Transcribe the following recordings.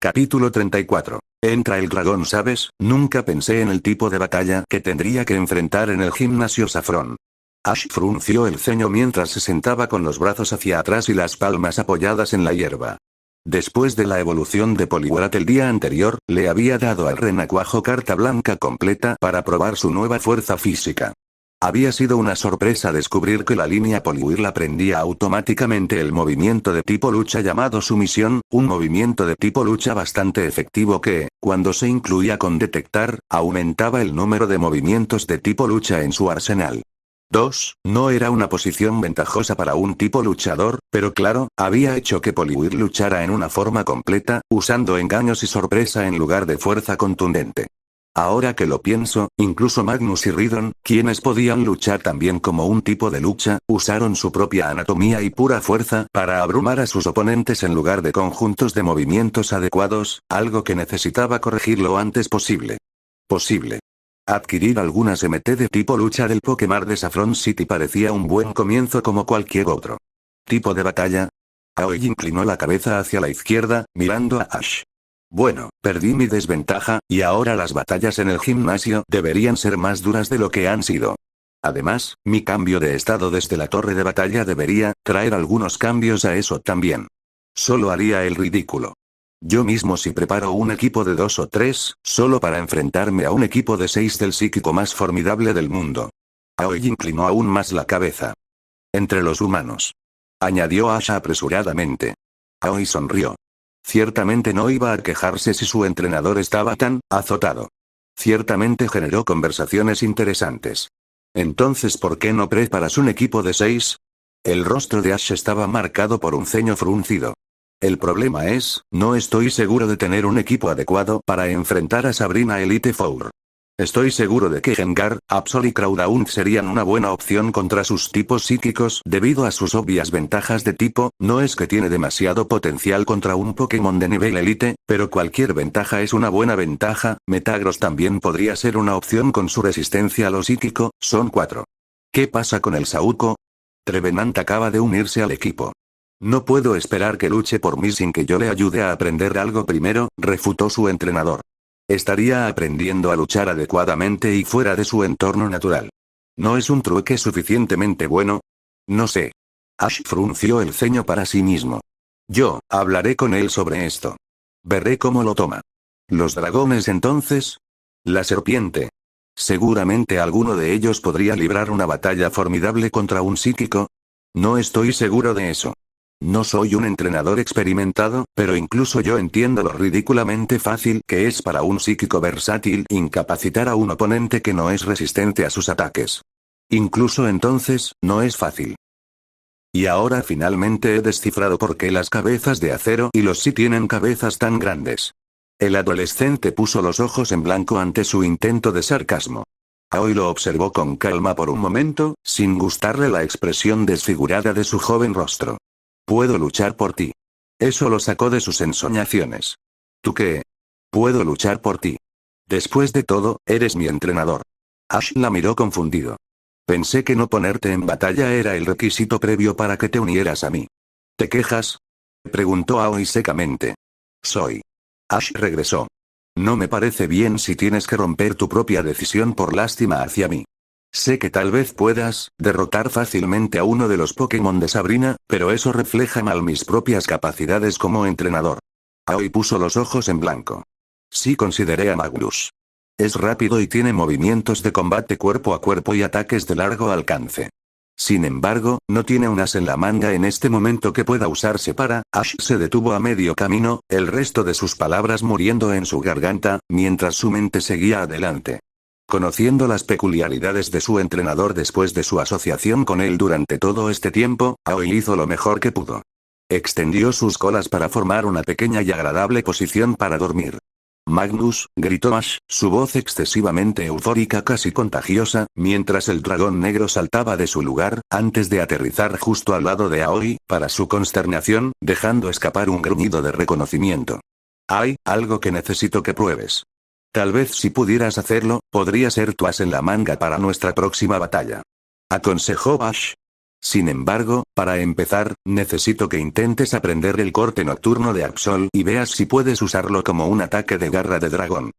Capítulo 34. Entra el dragón, ¿sabes? Nunca pensé en el tipo de batalla que tendría que enfrentar en el gimnasio Saffron. Ash frunció el ceño mientras se sentaba con los brazos hacia atrás y las palmas apoyadas en la hierba. Después de la evolución de Poliwrath el día anterior, le había dado al renacuajo carta blanca completa para probar su nueva fuerza física. Había sido una sorpresa descubrir que la línea Poliwhirl aprendía automáticamente el movimiento de tipo lucha llamado sumisión, un movimiento de tipo lucha bastante efectivo que, cuando se incluía con detectar, aumentaba el número de movimientos de tipo lucha en su arsenal. 2. No era una posición ventajosa para un tipo luchador, pero claro, había hecho que Poliwhirl luchara en una forma completa, usando engaños y sorpresa en lugar de fuerza contundente. Ahora que lo pienso, incluso Magnus y Ridon, quienes podían luchar también como un tipo de lucha, usaron su propia anatomía y pura fuerza para abrumar a sus oponentes en lugar de conjuntos de movimientos adecuados, algo que necesitaba corregir lo antes posible. Adquirir algunas MT de tipo lucha del Pokémon de Saffron City parecía un buen comienzo como cualquier otro. ¿Tipo de batalla? Aoi inclinó la cabeza hacia la izquierda, mirando a Ash. Bueno, perdí mi desventaja, y ahora las batallas en el gimnasio deberían ser más duras de lo que han sido. Además, mi cambio de estado desde la torre de batalla debería traer algunos cambios a eso también. Solo haría el ridículo. Yo mismo si preparo un equipo de 2 o 3, solo para enfrentarme a un equipo de 6 del psíquico más formidable del mundo. Aoi inclinó aún más la cabeza. Entre los humanos. Añadió Ash apresuradamente. Aoi sonrió. Ciertamente no iba a quejarse si su entrenador estaba tan azotado. Ciertamente generó conversaciones interesantes. Entonces, ¿por qué no preparas un equipo de 6? El rostro de Ash estaba marcado por un ceño fruncido. El problema es, no estoy seguro de tener un equipo adecuado para enfrentar a Sabrina Elite Four. Estoy seguro de que Gengar, Absol y Groudon serían una buena opción contra sus tipos psíquicos debido a sus obvias ventajas de tipo, no es que tiene demasiado potencial contra un Pokémon de nivel elite, pero cualquier ventaja es una buena ventaja. Metagross también podría ser una opción con su resistencia a lo psíquico, son 4. ¿Qué pasa con el Sauco? Trevenant acaba de unirse al equipo. No puedo esperar que luche por mí sin que yo le ayude a aprender algo primero, refutó su entrenador. Estaría aprendiendo a luchar adecuadamente y fuera de su entorno natural. ¿No es un truque suficientemente bueno? No sé. Ash frunció el ceño para sí mismo. Yo hablaré con él sobre esto. Veré cómo lo toma. ¿Los dragones entonces? La serpiente. Seguramente alguno de ellos podría librar una batalla formidable contra un psíquico. No estoy seguro de eso. No soy un entrenador experimentado, pero incluso yo entiendo lo ridículamente fácil que es para un psíquico versátil incapacitar a un oponente que no es resistente a sus ataques. Incluso entonces, no es fácil. Y ahora finalmente he descifrado por qué las cabezas de acero y los sí tienen cabezas tan grandes. El adolescente puso los ojos en blanco ante su intento de sarcasmo. Aoi lo observó con calma por un momento, sin gustarle la expresión desfigurada de su joven rostro. Puedo luchar por ti. Eso lo sacó de sus ensoñaciones. ¿Tú qué? Puedo luchar por ti. Después de todo, eres mi entrenador. Ash la miró confundido. Pensé que no ponerte en batalla era el requisito previo para que te unieras a mí. ¿Te quejas? Preguntó Aoi secamente. Soy. Ash regresó. No me parece bien si tienes que romper tu propia decisión por lástima hacia mí. Sé que tal vez puedas derrotar fácilmente a uno de los Pokémon de Sabrina, pero eso refleja mal mis propias capacidades como entrenador. Aoi puso los ojos en blanco. Sí consideré a Magnus. Es rápido y tiene movimientos de combate cuerpo a cuerpo y ataques de largo alcance. Sin embargo, no tiene un as en la manga en este momento que pueda usarse para. Ash se detuvo a medio camino, el resto de sus palabras muriendo en su garganta, mientras su mente seguía adelante. Conociendo las peculiaridades de su entrenador después de su asociación con él durante todo este tiempo, Aoi hizo lo mejor que pudo. Extendió sus colas para formar una pequeña y agradable posición para dormir. Magnus, gritó Ash, su voz excesivamente eufórica casi contagiosa, mientras el dragón negro saltaba de su lugar, antes de aterrizar justo al lado de Aoi, para su consternación, dejando escapar un gruñido de reconocimiento. Hay algo que necesito que pruebes. Tal vez si pudieras hacerlo, podría ser tu as en la manga para nuestra próxima batalla. Aconsejó Ash. Sin embargo, para empezar, necesito que intentes aprender el corte nocturno de Absol y veas si puedes usarlo como un ataque de garra de dragón.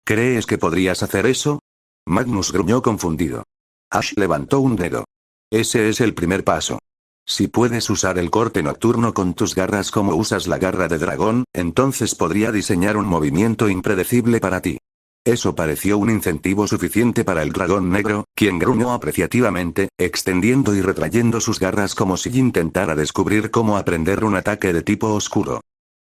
¿Crees que podrías hacer eso? Magnus gruñó confundido. Ash levantó un dedo. Ese es el primer paso. Si puedes usar el corte nocturno con tus garras como usas la garra de dragón, entonces podría diseñar un movimiento impredecible para ti. Eso pareció un incentivo suficiente para el dragón negro, quien gruñó apreciativamente, extendiendo y retrayendo sus garras como si intentara descubrir cómo aprender un ataque de tipo oscuro.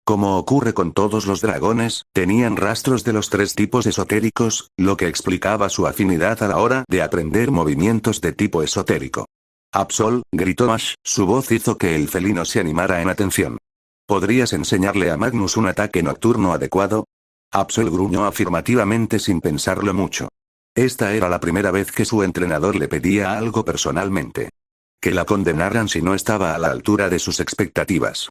Como ocurre con todos los dragones, tenían rastros de los 3 tipos esotéricos, lo que explicaba su afinidad a la hora de aprender movimientos de tipo esotérico. Absol, gritó Ash, su voz hizo que el felino se animara en atención. ¿Podrías enseñarle a Magnus un ataque nocturno adecuado? Absol gruñó afirmativamente sin pensarlo mucho. Esta era la primera vez que su entrenador le pedía algo personalmente. Que la condenaran si no estaba a la altura de sus expectativas.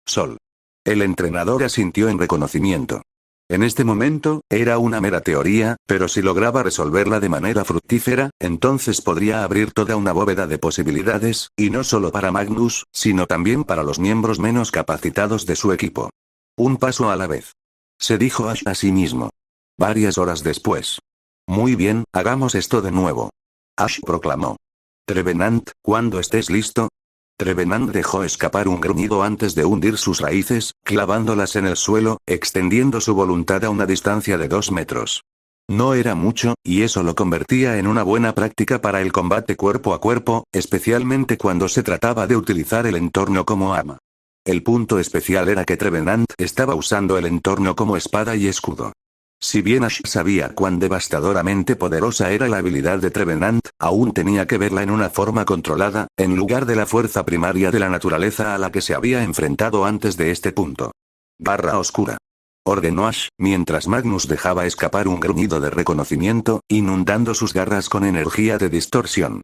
Sol. El entrenador asintió en reconocimiento. En este momento, era una mera teoría, pero si lograba resolverla de manera fructífera, entonces podría abrir toda una bóveda de posibilidades, y no solo para Magnus, sino también para los miembros menos capacitados de su equipo. Un paso a la vez. Se dijo Ash a sí mismo. Varias horas después. Muy bien, hagamos esto de nuevo. Ash proclamó. Trevenant, cuando estés listo. Trevenant dejó escapar un gruñido antes de hundir sus raíces, clavándolas en el suelo, extendiendo su voluntad a una distancia de 2 metros. No era mucho, y eso lo convertía en una buena práctica para el combate cuerpo a cuerpo, especialmente cuando se trataba de utilizar el entorno como arma. El punto especial era que Trevenant estaba usando el entorno como espada y escudo. Si bien Ash sabía cuán devastadoramente poderosa era la habilidad de Trevenant, aún tenía que verla en una forma controlada, en lugar de la fuerza primaria de la naturaleza a la que se había enfrentado antes de este punto. Barra oscura. Ordenó Ash, mientras Magnus dejaba escapar un gruñido de reconocimiento, inundando sus garras con energía de distorsión.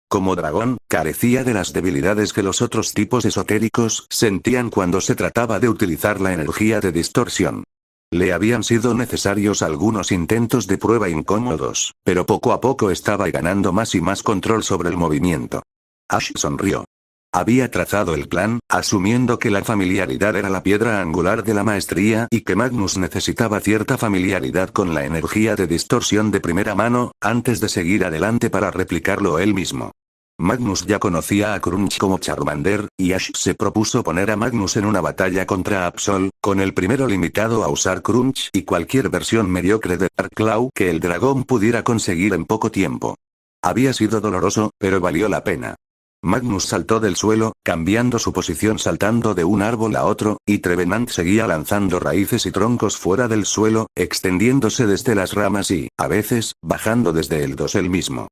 Como dragón, carecía de las debilidades que los otros tipos esotéricos sentían cuando se trataba de utilizar la energía de distorsión. Le habían sido necesarios algunos intentos de prueba incómodos, pero poco a poco estaba ganando más y más control sobre el movimiento. Ash sonrió. Había trazado el plan, asumiendo que la familiaridad era la piedra angular de la maestría y que Magnus necesitaba cierta familiaridad con la energía de distorsión de primera mano, antes de seguir adelante para replicarlo él mismo. Magnus ya conocía a Crunch como Charmander, y Ash se propuso poner a Magnus en una batalla contra Absol, con el primero limitado a usar Crunch y cualquier versión mediocre de Dark Claw que el dragón pudiera conseguir en poco tiempo. Había sido doloroso, pero valió la pena. Magnus saltó del suelo, cambiando su posición saltando de un árbol a otro, y Trevenant seguía lanzando raíces y troncos fuera del suelo, extendiéndose desde las ramas y, a veces, bajando desde el dosel mismo.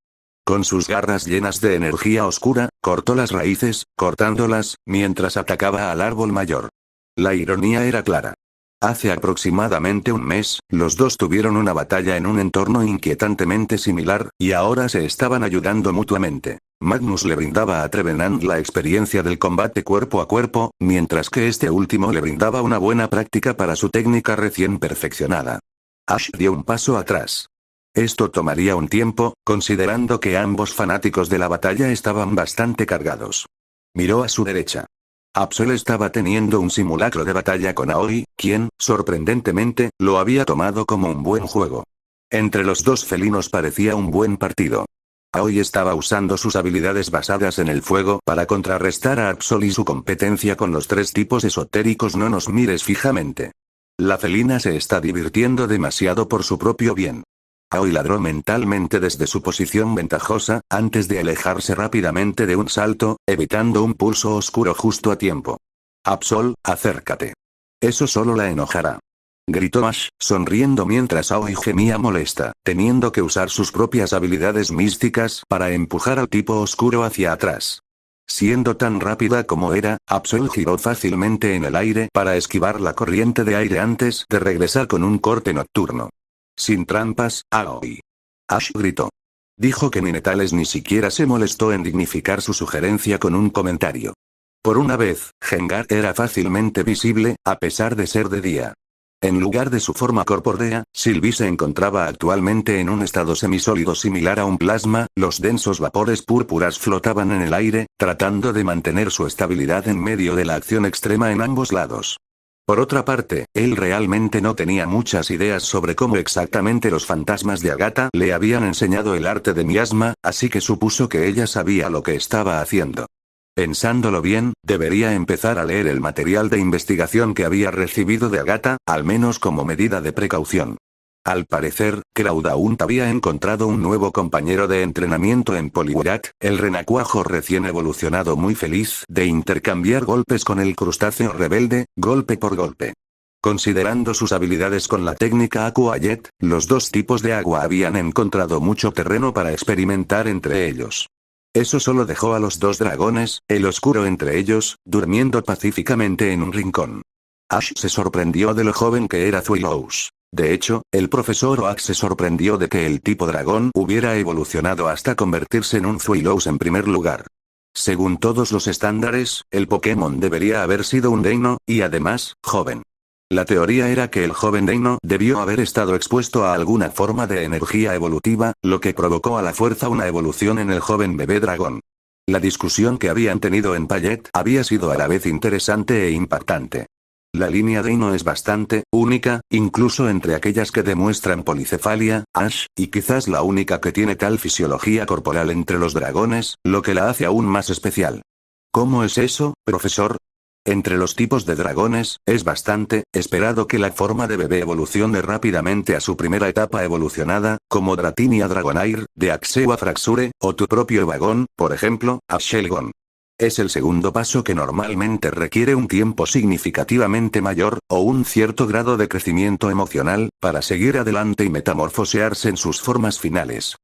Con sus garras llenas de energía oscura, cortó las raíces, cortándolas, mientras atacaba al árbol mayor. La ironía era clara. Hace aproximadamente un mes, los dos tuvieron una batalla en un entorno inquietantemente similar, y ahora se estaban ayudando mutuamente. Magnus le brindaba a Trevenant la experiencia del combate cuerpo a cuerpo, mientras que este último le brindaba una buena práctica para su técnica recién perfeccionada. Ash dio un paso atrás. Esto tomaría un tiempo, considerando que ambos fanáticos de la batalla estaban bastante cargados. Miró a su derecha. Absol estaba teniendo un simulacro de batalla con Aoi, quien, sorprendentemente, lo había tomado como un buen juego. Entre los dos felinos parecía un buen partido. Aoi estaba usando sus habilidades basadas en el fuego para contrarrestar a Absol y su competencia con los 3 tipos esotéricos. No nos mires fijamente. La felina se está divirtiendo demasiado por su propio bien. Aoi ladró mentalmente desde su posición ventajosa, antes de alejarse rápidamente de un salto, evitando un pulso oscuro justo a tiempo. Absol, acércate. Eso solo la enojará. Gritó Ash, sonriendo mientras Aoi gemía molesta, teniendo que usar sus propias habilidades místicas para empujar al tipo oscuro hacia atrás. Siendo tan rápida como era, Absol giró fácilmente en el aire para esquivar la corriente de aire antes de regresar con un corte nocturno. Sin trampas, Aoi. Ash gritó. Dijo que Ninetales ni siquiera se molestó en dignificar su sugerencia con un comentario. Por una vez, Gengar era fácilmente visible, a pesar de ser de día. En lugar de su forma corpórea, Sylvie se encontraba actualmente en un estado semisólido similar a un plasma, los densos vapores púrpuras flotaban en el aire, tratando de mantener su estabilidad en medio de la acción extrema en ambos lados. Por otra parte, él realmente no tenía muchas ideas sobre cómo exactamente los fantasmas de Agatha le habían enseñado el arte de miasma, así que supuso que ella sabía lo que estaba haciendo. Pensándolo bien, debería empezar a leer el material de investigación que había recibido de Agatha, al menos como medida de precaución. Al parecer, Craudaunt había encontrado un nuevo compañero de entrenamiento en Poliwrath, el renacuajo recién evolucionado muy feliz de intercambiar golpes con el crustáceo rebelde, golpe por golpe. Considerando sus habilidades con la técnica Aqua Jet, los dos tipos de agua habían encontrado mucho terreno para experimentar entre ellos. Eso solo dejó a los dos dragones, el oscuro entre ellos, durmiendo pacíficamente en un rincón. Ash se sorprendió de lo joven que era Thuilous. De hecho, el profesor Oak se sorprendió de que el tipo dragón hubiera evolucionado hasta convertirse en un Thuilous en primer lugar. Según todos los estándares, el Pokémon debería haber sido un Deino, y además, joven. La teoría era que el joven Deino debió haber estado expuesto a alguna forma de energía evolutiva, lo que provocó a la fuerza una evolución en el joven bebé dragón. La discusión que habían tenido en Payet había sido a la vez interesante e impactante. La línea Deino es bastante única, incluso entre aquellas que demuestran policefalia, Ash, y quizás la única que tiene tal fisiología corporal entre los dragones, lo que la hace aún más especial. ¿Cómo es eso, profesor? Entre los tipos de dragones, es bastante esperado que la forma de bebé evolucione rápidamente a su primera etapa evolucionada, como Dratinia Dragonair, de Axewa Fraxure, o tu propio Evagón, por ejemplo, Axelgon. Es el segundo paso que normalmente requiere un tiempo significativamente mayor, o un cierto grado de crecimiento emocional, para seguir adelante y metamorfosearse en sus formas finales.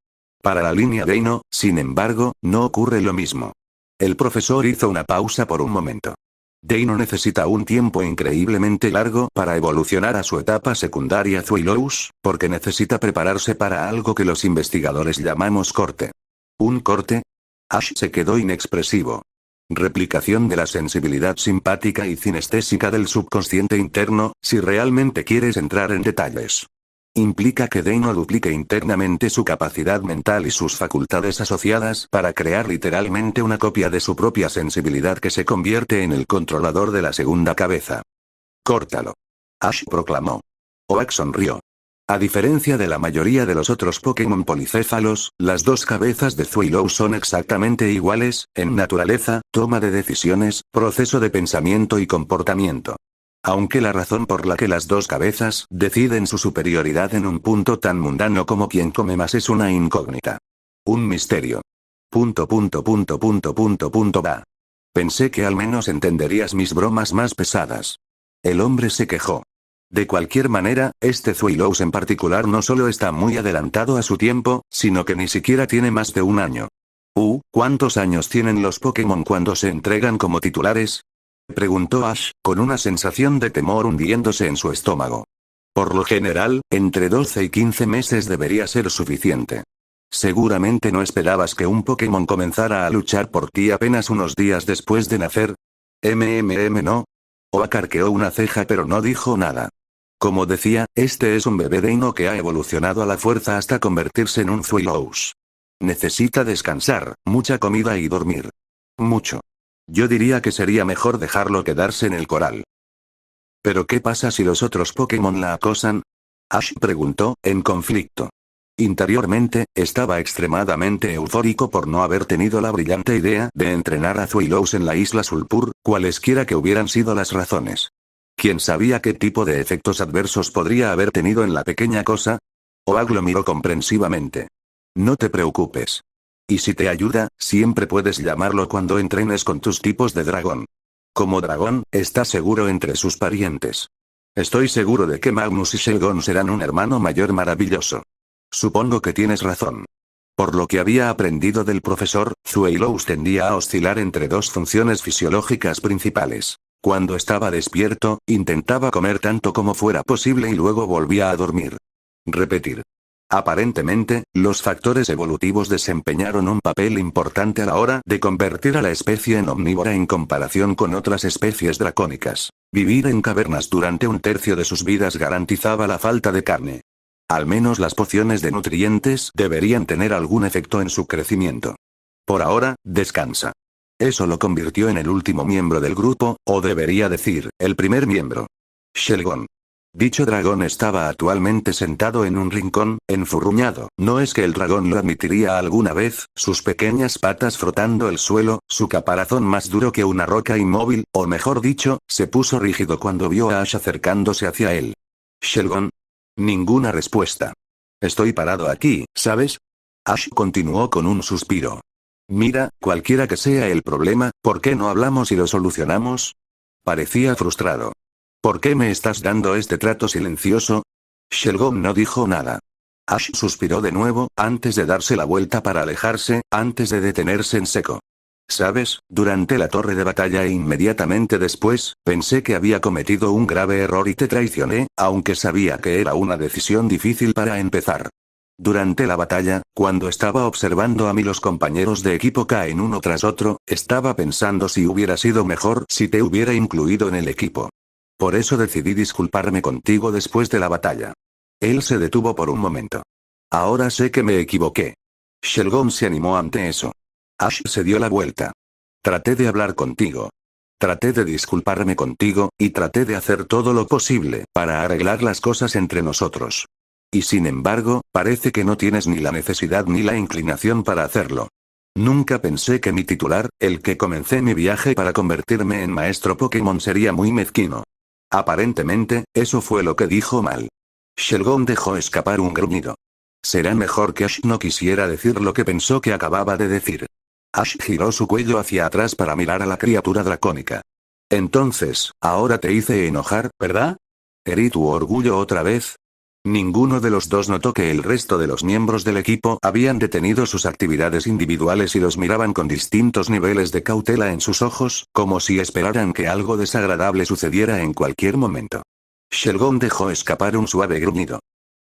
Para la línea Deino, sin embargo, no ocurre lo mismo. El profesor hizo una pausa por un momento. Deino necesita un tiempo increíblemente largo para evolucionar a su etapa secundaria Thuilous, porque necesita prepararse para algo que los investigadores llamamos corte. ¿Un corte? Ash se quedó inexpresivo. Replicación de la sensibilidad simpática y cinestésica del subconsciente interno, si realmente quieres entrar en detalles. Implica que Deino duplique internamente su capacidad mental y sus facultades asociadas para crear literalmente una copia de su propia sensibilidad que se convierte en el controlador de la segunda cabeza. Córtalo. Ash proclamó. Oak sonrió. A diferencia de la mayoría de los otros Pokémon policéfalos, las dos cabezas de Thuilous son exactamente iguales, en naturaleza, toma de decisiones, proceso de pensamiento y comportamiento. Aunque la razón por la que las dos cabezas deciden su superioridad en un punto tan mundano como quien come más es una incógnita. Un misterio. Va. Pensé que al menos entenderías mis bromas más pesadas. El hombre se quejó. De cualquier manera, este Thuilous en particular no solo está muy adelantado a su tiempo, sino que ni siquiera tiene más de un año. ¿Cuántos años tienen los Pokémon cuando se entregan como titulares? Preguntó Ash, con una sensación de temor hundiéndose en su estómago. Por lo general, entre 12 y 15 meses debería ser suficiente. Seguramente no esperabas que un Pokémon comenzara a luchar por ti apenas unos días después de nacer. No. Oak arqueó una ceja pero no dijo nada. Como decía, este es un bebé Deino que ha evolucionado a la fuerza hasta convertirse en un Thuilous. Necesita descansar, mucha comida y dormir. Mucho. Yo diría que sería mejor dejarlo quedarse en el coral. ¿Pero qué pasa si los otros Pokémon la acosan? Ash preguntó, en conflicto. Interiormente, estaba extremadamente eufórico por no haber tenido la brillante idea de entrenar a Thuilous en la isla Sulpur, cualesquiera que hubieran sido las razones. ¿Quién sabía qué tipo de efectos adversos podría haber tenido en la pequeña cosa? Oak lo miró comprensivamente. No te preocupes. Y si te ayuda, siempre puedes llamarlo cuando entrenes con tus tipos de dragón. Como dragón, está seguro entre sus parientes. Estoy seguro de que Magnus y Shelgon serán un hermano mayor maravilloso. Supongo que tienes razón. Por lo que había aprendido del profesor, Thuilous tendía a oscilar entre dos funciones fisiológicas principales. Cuando estaba despierto, intentaba comer tanto como fuera posible y luego volvía a dormir. Repetir. Aparentemente, los factores evolutivos desempeñaron un papel importante a la hora de convertir a la especie en omnívora en comparación con otras especies dracónicas. Vivir en cavernas durante un tercio de sus vidas garantizaba la falta de carne. Al menos las pociones de nutrientes deberían tener algún efecto en su crecimiento. Por ahora, descansa. Eso lo convirtió en el último miembro del grupo, o debería decir, el primer miembro. Shelgon. Dicho dragón estaba actualmente sentado en un rincón, enfurruñado. No es que el dragón lo admitiría alguna vez, sus pequeñas patas frotando el suelo, su caparazón más duro que una roca inmóvil, o mejor dicho, se puso rígido cuando vio a Ash acercándose hacia él. Shelgon. Ninguna respuesta. Estoy parado aquí, ¿sabes? Ash continuó con un suspiro. Mira, cualquiera que sea el problema, ¿por qué no hablamos y lo solucionamos? Parecía frustrado. ¿Por qué me estás dando este trato silencioso? Shelgon no dijo nada. Ash suspiró de nuevo, antes de darse la vuelta para alejarse, antes de detenerse en seco. ¿Sabes? Durante la torre de batalla e inmediatamente después, pensé que había cometido un grave error y te traicioné, aunque sabía que era una decisión difícil para empezar. Durante la batalla, cuando estaba observando a mí los compañeros de equipo caen uno tras otro, estaba pensando si hubiera sido mejor si te hubiera incluido en el equipo. Por eso decidí disculparme contigo después de la batalla. Él se detuvo por un momento. Ahora sé que me equivoqué. Shelgon se animó ante eso. Ash se dio la vuelta. Traté de hablar contigo. Traté de disculparme contigo, y traté de hacer todo lo posible para arreglar las cosas entre nosotros. Y sin embargo, parece que no tienes ni la necesidad ni la inclinación para hacerlo. Nunca pensé que mi titular, el que comencé mi viaje para convertirme en maestro Pokémon, sería muy mezquino. Aparentemente, eso fue lo que dijo mal. Shelgon dejó escapar un gruñido. Será mejor que Ash no quisiera decir lo que pensó que acababa de decir. Ash giró su cuello hacia atrás para mirar a la criatura dracónica. Entonces, ahora te hice enojar, ¿verdad? ¿Herí tu orgullo otra vez? Ninguno de los dos notó que el resto de los miembros del equipo habían detenido sus actividades individuales y los miraban con distintos niveles de cautela en sus ojos, como si esperaran que algo desagradable sucediera en cualquier momento. Shelgon dejó escapar un suave gruñido.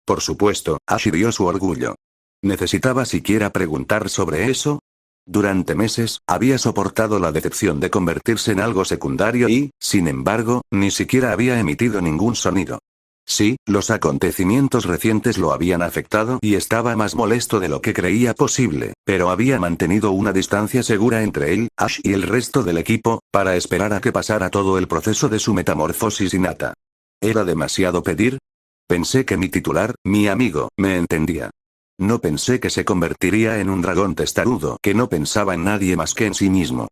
Por supuesto, Ash hirió su orgullo. ¿Necesitaba siquiera preguntar sobre eso? Durante meses, había soportado la decepción de convertirse en algo secundario y, sin embargo, ni siquiera había emitido ningún sonido. Sí, los acontecimientos recientes lo habían afectado y estaba más molesto de lo que creía posible, pero había mantenido una distancia segura entre él, Ash y el resto del equipo, para esperar a que pasara todo el proceso de su metamorfosis innata. ¿Era demasiado pedir? Pensé que mi titular, mi amigo, me entendía. No pensé que se convertiría en un dragón testarudo que no pensaba en nadie más que en sí mismo.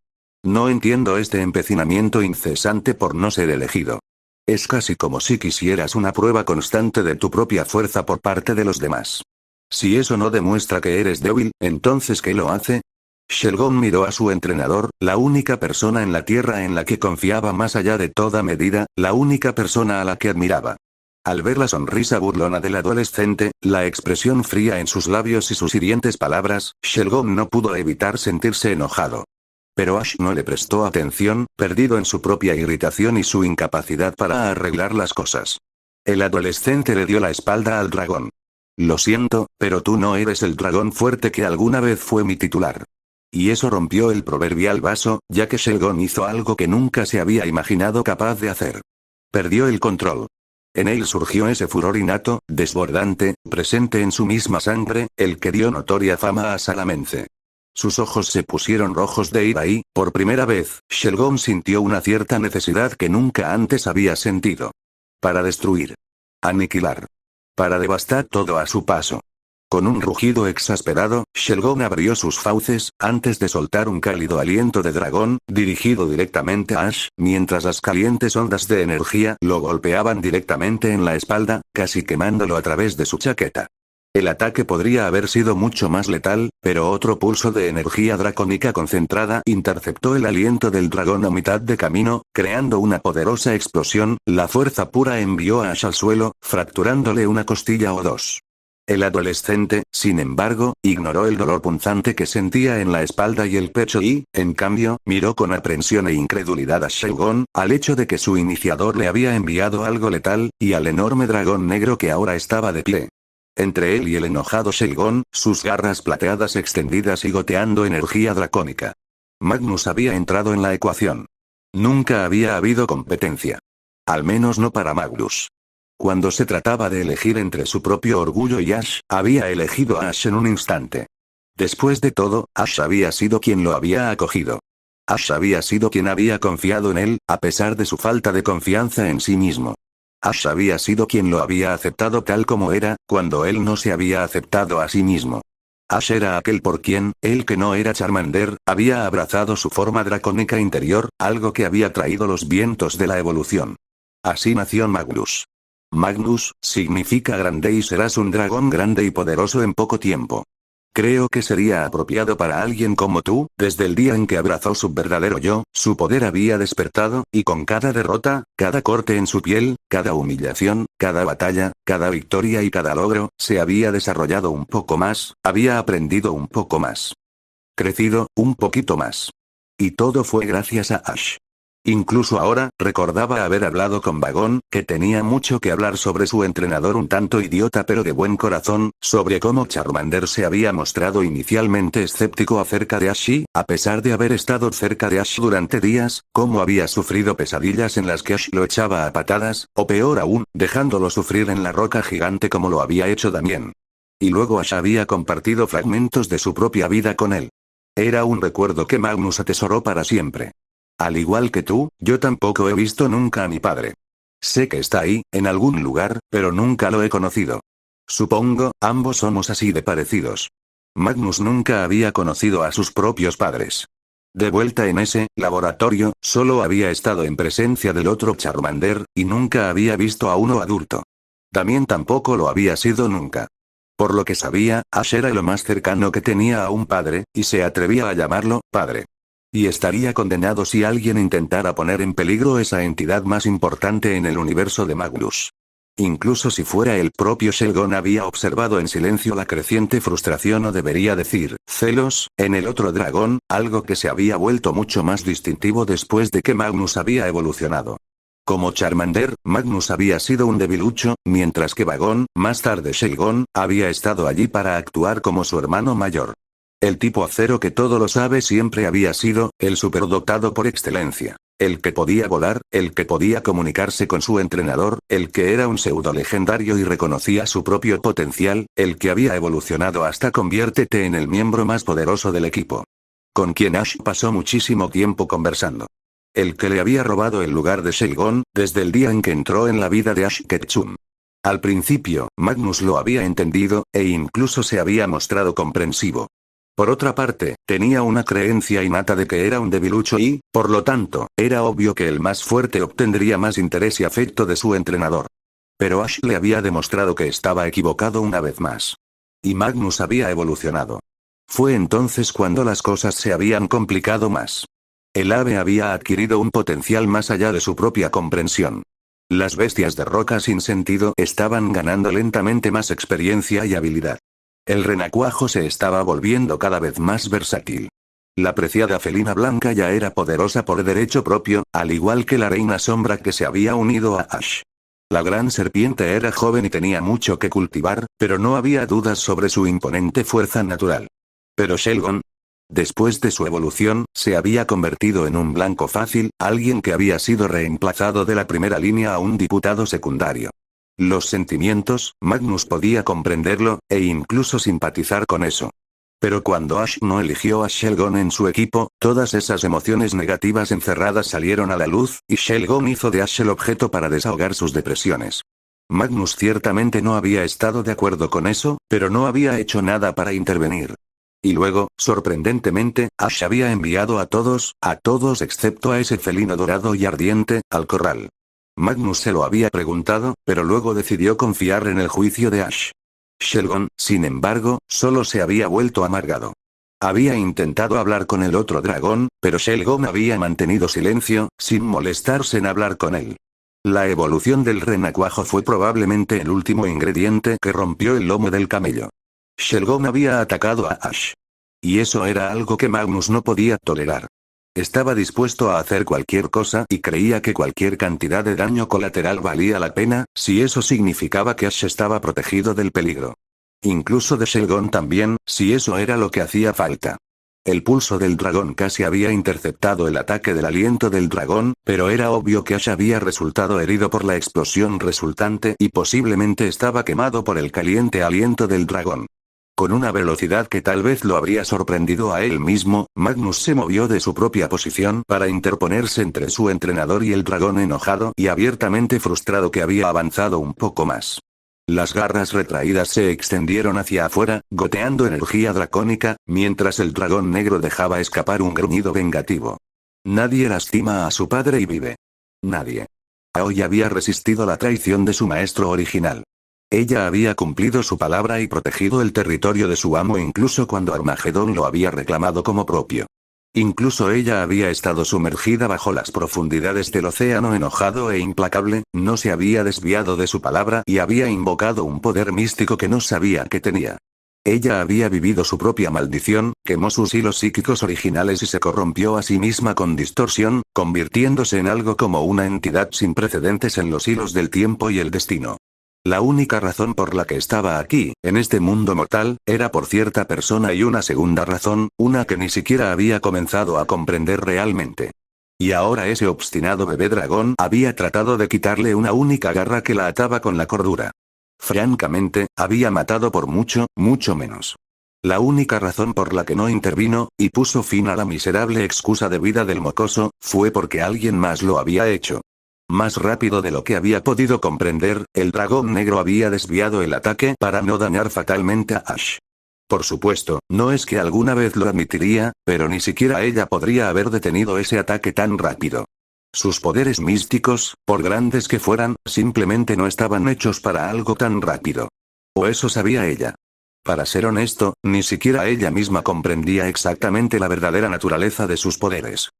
No entiendo este empecinamiento incesante por no ser elegido. Es casi como si quisieras una prueba constante de tu propia fuerza por parte de los demás. Si eso no demuestra que eres débil, ¿entonces qué lo hace? Shelgon miró a su entrenador, la única persona en la Tierra en la que confiaba más allá de toda medida, la única persona a la que admiraba. Al ver la sonrisa burlona del adolescente, la expresión fría en sus labios y sus hirientes palabras, Shelgon no pudo evitar sentirse enojado. Pero Ash no le prestó atención, perdido en su propia irritación y su incapacidad para arreglar las cosas. El adolescente le dio la espalda al dragón. Lo siento, pero tú no eres el dragón fuerte que alguna vez fue mi titular. Y eso rompió el proverbial vaso, ya que Shelgon hizo algo que nunca se había imaginado capaz de hacer. Perdió el control. En él surgió ese furor innato, desbordante, presente en su misma sangre, el que dio notoria fama a Salamence. Sus ojos se pusieron rojos de ira y, por primera vez, Shelgon sintió una cierta necesidad que nunca antes había sentido. Para destruir. Aniquilar. Para devastar todo a su paso. Con un rugido exasperado, Shelgon abrió sus fauces, antes de soltar un cálido aliento de dragón, dirigido directamente a Ash, mientras las calientes ondas de energía lo golpeaban directamente en la espalda, casi quemándolo a través de su chaqueta. El ataque podría haber sido mucho más letal, pero otro pulso de energía dracónica concentrada interceptó el aliento del dragón a mitad de camino, creando una poderosa explosión. La fuerza pura envió a Ash al suelo, fracturándole una costilla o dos. El adolescente, sin embargo, ignoró el dolor punzante que sentía en la espalda y el pecho y, en cambio, miró con aprensión e incredulidad a Shelgon, al hecho de que su iniciador le había enviado algo letal, y al enorme dragón negro que ahora estaba de pie. Entre él y el enojado Shelgon, sus garras plateadas extendidas y goteando energía dracónica. Magnus había entrado en la ecuación. Nunca había habido competencia. Al menos no para Magnus. Cuando se trataba de elegir entre su propio orgullo y Ash, había elegido a Ash en un instante. Después de todo, Ash había sido quien lo había acogido. Ash había sido quien había confiado en él, a pesar de su falta de confianza en sí mismo. Ash había sido quien lo había aceptado tal como era, cuando él no se había aceptado a sí mismo. Ash era aquel por quien, él que no era Charmander, había abrazado su forma dracónica interior, algo que había traído los vientos de la evolución. Así nació Magnus. Magnus, significa grande y serás un dragón grande y poderoso en poco tiempo. Creo que sería apropiado para alguien como tú, desde el día en que abrazó su verdadero yo, su poder había despertado, y con cada derrota, cada corte en su piel, cada humillación, cada batalla, cada victoria y cada logro, se había desarrollado un poco más, había aprendido un poco más. Crecido, un poquito más. Y todo fue gracias a Ash. Incluso ahora, recordaba haber hablado con Vagón, que tenía mucho que hablar sobre su entrenador un tanto idiota pero de buen corazón, sobre cómo Charmander se había mostrado inicialmente escéptico acerca de Ash y, a pesar de haber estado cerca de Ash durante días, cómo había sufrido pesadillas en las que Ash lo echaba a patadas, o peor aún, dejándolo sufrir en la roca gigante como lo había hecho Damien. Y luego Ash había compartido fragmentos de su propia vida con él. Era un recuerdo que Magnus atesoró para siempre. Al igual que tú, yo tampoco he visto nunca a mi padre. Sé que está ahí, en algún lugar, pero nunca lo he conocido. Supongo, ambos somos así de parecidos. Magnus nunca había conocido a sus propios padres. De vuelta en ese laboratorio, solo había estado en presencia del otro Charmander, y nunca había visto a uno adulto. Damien tampoco lo había sido nunca. Por lo que sabía, Ash era lo más cercano que tenía a un padre, y se atrevía a llamarlo padre. Y estaría condenado si alguien intentara poner en peligro esa entidad más importante en el universo de Magnus. Incluso si fuera el propio Shelgon había observado en silencio la creciente frustración o debería decir, celos, en el otro dragón, algo que se había vuelto mucho más distintivo después de que Magnus había evolucionado. Como Charmander, Magnus había sido un debilucho, mientras que Vagón, más tarde Shelgon, había estado allí para actuar como su hermano mayor. El tipo acero que todo lo sabe siempre había sido, el superdotado por excelencia. El que podía volar, el que podía comunicarse con su entrenador, el que era un pseudo legendario y reconocía su propio potencial, el que había evolucionado hasta conviértete en el miembro más poderoso del equipo. Con quien Ash pasó muchísimo tiempo conversando. El que le había robado el lugar de Shelgon, desde el día en que entró en la vida de Ash Ketchum. Al principio, Magnus lo había entendido, e incluso se había mostrado comprensivo. Por otra parte, tenía una creencia innata de que era un debilucho y, por lo tanto, era obvio que el más fuerte obtendría más interés y afecto de su entrenador. Pero Ash le había demostrado que estaba equivocado una vez más. Y Magnus había evolucionado. Fue entonces cuando las cosas se habían complicado más. El ave había adquirido un potencial más allá de su propia comprensión. Las bestias de roca sin sentido estaban ganando lentamente más experiencia y habilidad. El renacuajo se estaba volviendo cada vez más versátil. La preciada felina blanca ya era poderosa por derecho propio, al igual que la reina sombra que se había unido a Ash. La gran serpiente era joven y tenía mucho que cultivar, pero no había dudas sobre su imponente fuerza natural. Pero Shelgon, después de su evolución, se había convertido en un blanco fácil, alguien que había sido reemplazado de la primera línea a un diputado secundario. Los sentimientos, Magnus podía comprenderlo, e incluso simpatizar con eso. Pero cuando Ash no eligió a Shelgon en su equipo, todas esas emociones negativas encerradas salieron a la luz, y Shelgon hizo de Ash el objeto para desahogar sus depresiones. Magnus ciertamente no había estado de acuerdo con eso, pero no había hecho nada para intervenir. Y luego, sorprendentemente, Ash había enviado a todos excepto a ese felino dorado y ardiente, al corral. Magnus se lo había preguntado, pero luego decidió confiar en el juicio de Ash. Shelgon, sin embargo, solo se había vuelto amargado. Había intentado hablar con el otro dragón, pero Shelgon había mantenido silencio, sin molestarse en hablar con él. La evolución del renacuajo fue probablemente el último ingrediente que rompió el lomo del camello. Shelgon había atacado a Ash. Y eso era algo que Magnus no podía tolerar. Estaba dispuesto a hacer cualquier cosa y creía que cualquier cantidad de daño colateral valía la pena, si eso significaba que Ash estaba protegido del peligro. Incluso de Shelgon también, si eso era lo que hacía falta. El pulso del dragón casi había interceptado el ataque del aliento del dragón, pero era obvio que Ash había resultado herido por la explosión resultante y posiblemente estaba quemado por el caliente aliento del dragón. Con una velocidad que tal vez lo habría sorprendido a él mismo, Magnus se movió de su propia posición para interponerse entre su entrenador y el dragón enojado y abiertamente frustrado que había avanzado un poco más. Las garras retraídas se extendieron hacia afuera, goteando energía dracónica, mientras el dragón negro dejaba escapar un gruñido vengativo. Nadie lastima a su padre y vive. Nadie. Aoi había resistido la traición de su maestro original. Ella había cumplido su palabra y protegido el territorio de su amo incluso cuando Armagedón lo había reclamado como propio. Incluso ella había estado sumergida bajo las profundidades del océano enojado e implacable, no se había desviado de su palabra y había invocado un poder místico que no sabía que tenía. Ella había vivido su propia maldición, quemó sus hilos psíquicos originales y se corrompió a sí misma con distorsión, convirtiéndose en algo como una entidad sin precedentes en los hilos del tiempo y el destino. La única razón por la que estaba aquí, en este mundo mortal, era por cierta persona y una segunda razón, una que ni siquiera había comenzado a comprender realmente. Y ahora ese obstinado bebé dragón había tratado de quitarle una única garra que la ataba con la cordura. Francamente, había matado por mucho, mucho menos. La única razón por la que no intervino, y puso fin a la miserable excusa de vida del mocoso, fue porque alguien más lo había hecho. Más rápido de lo que había podido comprender, el dragón negro había desviado el ataque para no dañar fatalmente a Ash. Por supuesto, no es que alguna vez lo admitiría, pero ni siquiera ella podría haber detenido ese ataque tan rápido. Sus poderes místicos, por grandes que fueran, simplemente no estaban hechos para algo tan rápido. O eso sabía ella. Para ser honesto, ni siquiera ella misma comprendía exactamente la verdadera naturaleza de sus poderes.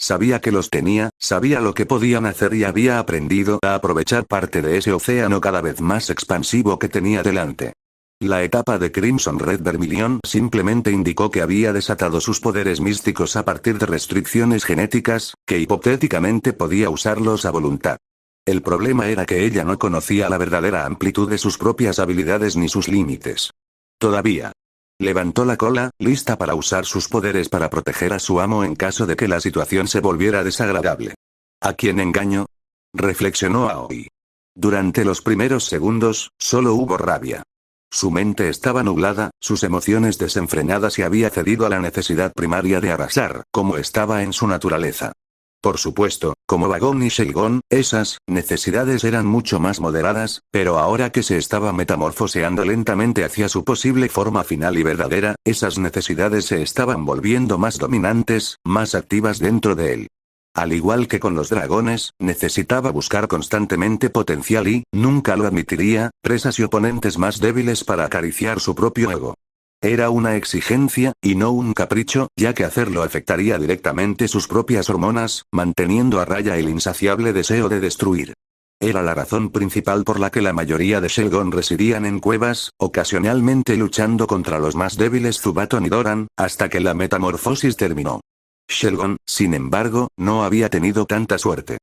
Sabía que los tenía, sabía lo que podían hacer y había aprendido a aprovechar parte de ese océano cada vez más expansivo que tenía delante. La etapa de Crimson Red Vermilion simplemente indicó que había desatado sus poderes místicos a partir de restricciones genéticas, que hipotéticamente podía usarlos a voluntad. El problema era que ella no conocía la verdadera amplitud de sus propias habilidades ni sus límites. Todavía. Levantó la cola, lista para usar sus poderes para proteger a su amo en caso de que la situación se volviera desagradable. ¿A quién engaño? Reflexionó Aoi. Durante los primeros segundos, solo hubo rabia. Su mente estaba nublada, sus emociones desenfrenadas y había cedido a la necesidad primaria de arrasar, como estaba en su naturaleza. Por supuesto, como Vagon y Shelgon, esas necesidades eran mucho más moderadas, pero ahora que se estaba metamorfoseando lentamente hacia su posible forma final y verdadera, esas necesidades se estaban volviendo más dominantes, más activas dentro de él. Al igual que con los dragones, necesitaba buscar constantemente potencial y, nunca lo admitiría, presas y oponentes más débiles para acariciar su propio ego. Era una exigencia, y no un capricho, ya que hacerlo afectaría directamente sus propias hormonas, manteniendo a raya el insaciable deseo de destruir. Era la razón principal por la que la mayoría de Shelgon residían en cuevas, ocasionalmente luchando contra los más débiles Zubaton y Doran, hasta que la metamorfosis terminó. Shelgon, sin embargo, no había tenido tanta suerte.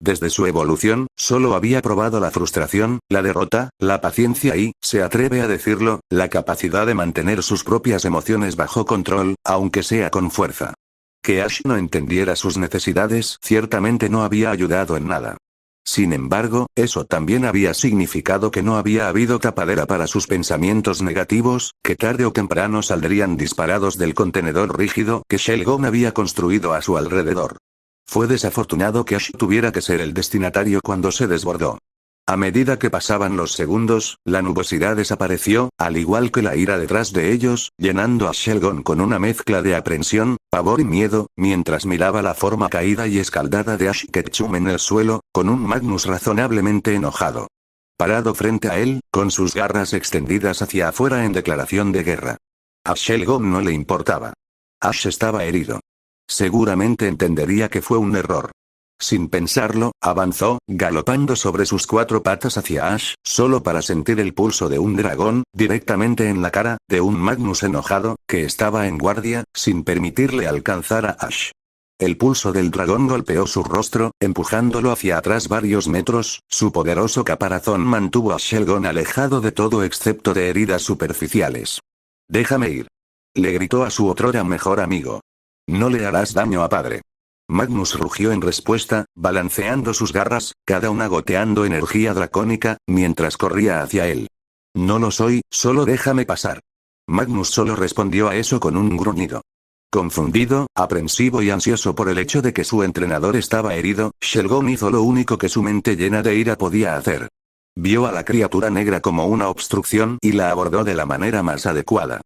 Desde su evolución, solo había probado la frustración, la derrota, la paciencia y, se atreve a decirlo, la capacidad de mantener sus propias emociones bajo control, aunque sea con fuerza. Que Ash no entendiera sus necesidades ciertamente no había ayudado en nada. Sin embargo, eso también había significado que no había habido tapadera para sus pensamientos negativos, que tarde o temprano saldrían disparados del contenedor rígido que Shelgon había construido a su alrededor. Fue desafortunado que Ash tuviera que ser el destinatario cuando se desbordó. A medida que pasaban los segundos, la nubosidad desapareció, al igual que la ira detrás de ellos, llenando a Shelgon con una mezcla de aprensión, pavor y miedo, mientras miraba la forma caída y escaldada de Ash Ketchum en el suelo, con un Magnus razonablemente enojado. Parado frente a él, con sus garras extendidas hacia afuera en declaración de guerra. A Shelgon no le importaba. Ash estaba herido. Seguramente entendería que fue un error. Sin pensarlo, avanzó, galopando sobre sus cuatro patas hacia Ash, solo para sentir el pulso de un dragón, directamente en la cara, de un Magnus enojado, que estaba en guardia, sin permitirle alcanzar a Ash. El pulso del dragón golpeó su rostro, empujándolo hacia atrás varios metros, su poderoso caparazón mantuvo a Shelgon alejado de todo excepto de heridas superficiales. Déjame ir. Le gritó a su otrora mejor amigo. No le harás daño a padre. Magnus rugió en respuesta, balanceando sus garras, cada una goteando energía dracónica, mientras corría hacia él. No lo soy, solo déjame pasar. Magnus solo respondió a eso con un gruñido. Confundido, aprensivo y ansioso por el hecho de que su entrenador estaba herido, Shelgon hizo lo único que su mente llena de ira podía hacer. Vio a la criatura negra como una obstrucción y la abordó de la manera más adecuada.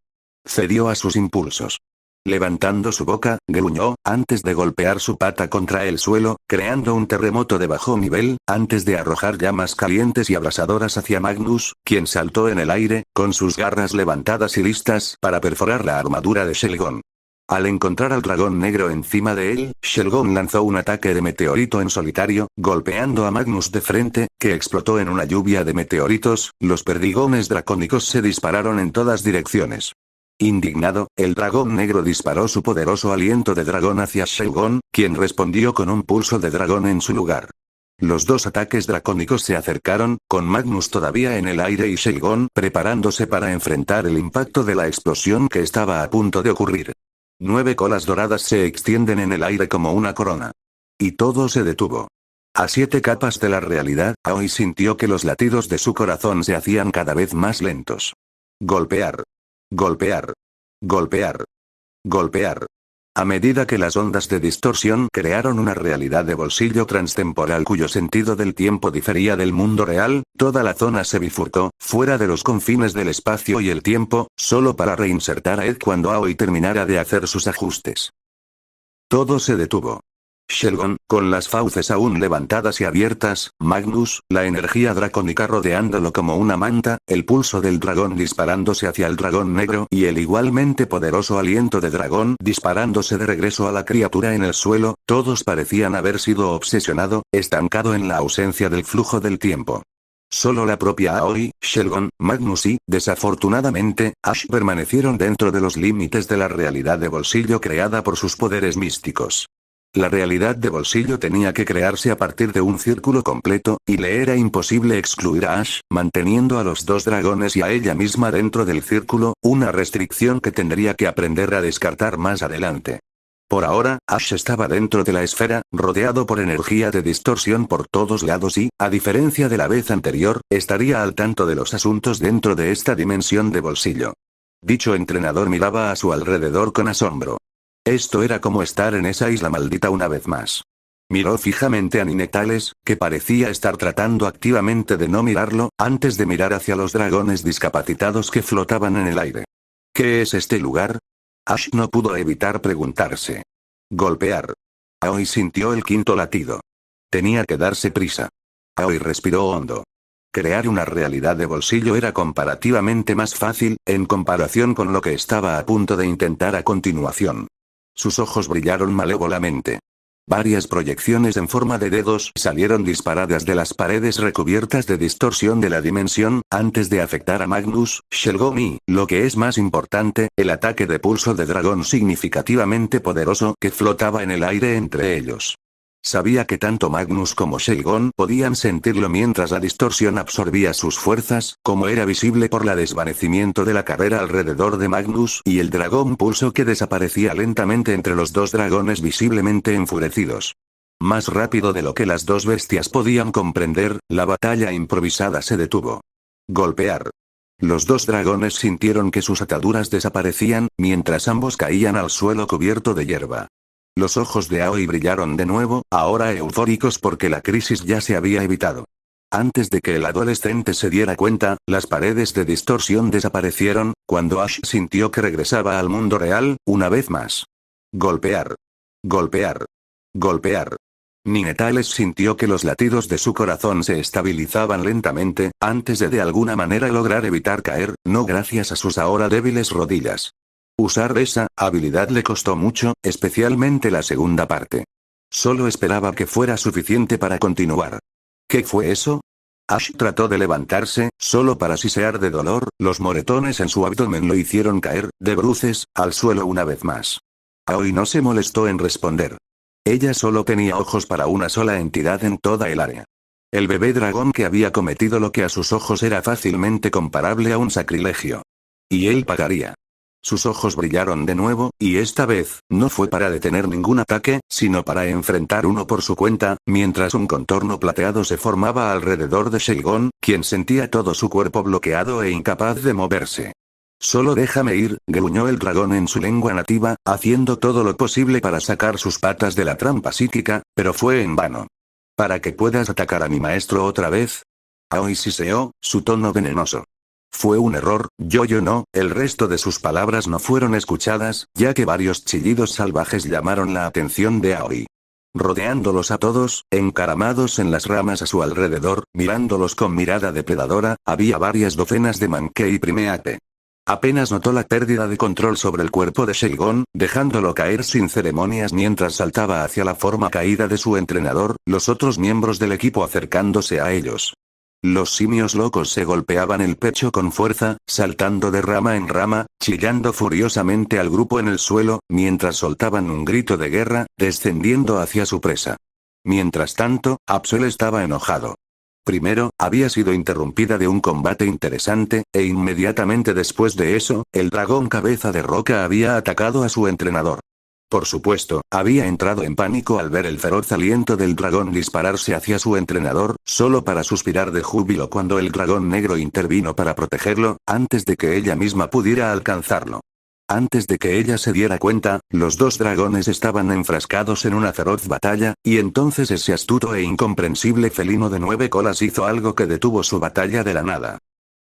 Cedió a sus impulsos. Levantando su boca, gruñó, antes de golpear su pata contra el suelo, creando un terremoto de bajo nivel, antes de arrojar llamas calientes y abrasadoras hacia Magnus, quien saltó en el aire, con sus garras levantadas y listas para perforar la armadura de Shelgon. Al encontrar al dragón negro encima de él, Shelgon lanzó un ataque de meteorito en solitario, golpeando a Magnus de frente, que explotó en una lluvia de meteoritos. Los perdigones dracónicos se dispararon en todas direcciones. Indignado, el dragón negro disparó su poderoso aliento de dragón hacia Shelgon, quien respondió con un pulso de dragón en su lugar. Los dos ataques dracónicos se acercaron, con Magnus todavía en el aire y Shelgon preparándose para enfrentar el impacto de la explosión que estaba a punto de ocurrir. 9 colas doradas se extienden en el aire como una corona. Y todo se detuvo. A 7 capas de la realidad, Aoi sintió que los latidos de su corazón se hacían cada vez más lentos. Golpear. Golpear. Golpear. Golpear. A medida que las ondas de distorsión crearon una realidad de bolsillo transtemporal cuyo sentido del tiempo difería del mundo real, toda la zona se bifurcó, fuera de los confines del espacio y el tiempo, solo para reinsertar a Ed cuando Aoi terminara de hacer sus ajustes. Todo se detuvo. Shelgon, con las fauces aún levantadas y abiertas, Magnus, la energía dracónica rodeándolo como una manta, el pulso del dragón disparándose hacia el dragón negro y el igualmente poderoso aliento de dragón disparándose de regreso a la criatura en el suelo, todos parecían haber sido obsesionado, estancado en la ausencia del flujo del tiempo. Solo la propia Aoi, Shelgon, Magnus y, desafortunadamente, Ash permanecieron dentro de los límites de la realidad de bolsillo creada por sus poderes místicos. La realidad de bolsillo tenía que crearse a partir de un círculo completo, y le era imposible excluir a Ash, manteniendo a los dos dragones y a ella misma dentro del círculo, una restricción que tendría que aprender a descartar más adelante. Por ahora, Ash estaba dentro de la esfera, rodeado por energía de distorsión por todos lados y, a diferencia de la vez anterior, estaría al tanto de los asuntos dentro de esta dimensión de bolsillo. Dicho entrenador miraba a su alrededor con asombro. Esto era como estar en esa isla maldita una vez más. Miró fijamente a Ninetales, que parecía estar tratando activamente de no mirarlo, antes de mirar hacia los dragones discapacitados que flotaban en el aire. ¿Qué es este lugar? Ash no pudo evitar preguntarse. Golpear. Aoi sintió el quinto latido. Tenía que darse prisa. Aoi respiró hondo. Crear una realidad de bolsillo era comparativamente más fácil, en comparación con lo que estaba a punto de intentar a continuación. Sus ojos brillaron malévolamente. Varias proyecciones en forma de dedos salieron disparadas de las paredes recubiertas de distorsión de la dimensión, antes de afectar a Magnus, Shelgon y, lo que es más importante, el ataque de pulso de dragón significativamente poderoso que flotaba en el aire entre ellos. Sabía que tanto Magnus como Shelgon podían sentirlo mientras la distorsión absorbía sus fuerzas, como era visible por el desvanecimiento de la carrera alrededor de Magnus y el dragón pulso que desaparecía lentamente entre los dos dragones visiblemente enfurecidos. Más rápido de lo que las dos bestias podían comprender, la batalla improvisada se detuvo. Golpear. Los dos dragones sintieron que sus ataduras desaparecían, mientras ambos caían al suelo cubierto de hierba. Los ojos de Aoi brillaron de nuevo, ahora eufóricos porque la crisis ya se había evitado. Antes de que el adolescente se diera cuenta, las paredes de distorsión desaparecieron, cuando Ash sintió que regresaba al mundo real, una vez más. Golpear. Golpear. Golpear. Ninetales sintió que los latidos de su corazón se estabilizaban lentamente, antes de alguna manera lograr evitar caer, no gracias a sus ahora débiles rodillas. Usar esa habilidad le costó mucho, especialmente la segunda parte. Solo esperaba que fuera suficiente para continuar. ¿Qué fue eso? Ash trató de levantarse, solo para sisear de dolor, los moretones en su abdomen lo hicieron caer, de bruces, al suelo una vez más. Aoi no se molestó en responder. Ella solo tenía ojos para una sola entidad en toda el área. El bebé dragón que había cometido lo que a sus ojos era fácilmente comparable a un sacrilegio. Y él pagaría. Sus ojos brillaron de nuevo, y esta vez, no fue para detener ningún ataque, sino para enfrentar uno por su cuenta, mientras un contorno plateado se formaba alrededor de Shelgon, quien sentía todo su cuerpo bloqueado e incapaz de moverse. Solo déjame ir, gruñó el dragón en su lengua nativa, haciendo todo lo posible para sacar sus patas de la trampa psíquica, pero fue en vano. ¿Para que puedas atacar a mi maestro otra vez? Aoi siseó, su tono venenoso. Fue un error, yo no, el resto de sus palabras no fueron escuchadas, ya que varios chillidos salvajes llamaron la atención de Aoi. Rodeándolos a todos, encaramados en las ramas a su alrededor, mirándolos con mirada depredadora, había varias docenas de Mankey y Primeape. Apenas notó la pérdida de control sobre el cuerpo de Shelgon, dejándolo caer sin ceremonias mientras saltaba hacia la forma caída de su entrenador, los otros miembros del equipo acercándose a ellos. Los simios locos se golpeaban el pecho con fuerza, saltando de rama en rama, chillando furiosamente al grupo en el suelo, mientras soltaban un grito de guerra, descendiendo hacia su presa. Mientras tanto, Absol estaba enojado. Primero, había sido interrumpida de un combate interesante, e inmediatamente después de eso, el dragón cabeza de roca había atacado a su entrenador. Por supuesto, había entrado en pánico al ver el feroz aliento del dragón dispararse hacia su entrenador, solo para suspirar de júbilo cuando el dragón negro intervino para protegerlo, antes de que ella misma pudiera alcanzarlo. Antes de que ella se diera cuenta, los dos dragones estaban enfrascados en una feroz batalla, y entonces ese astuto e incomprensible felino de 9 colas hizo algo que detuvo su batalla de la nada.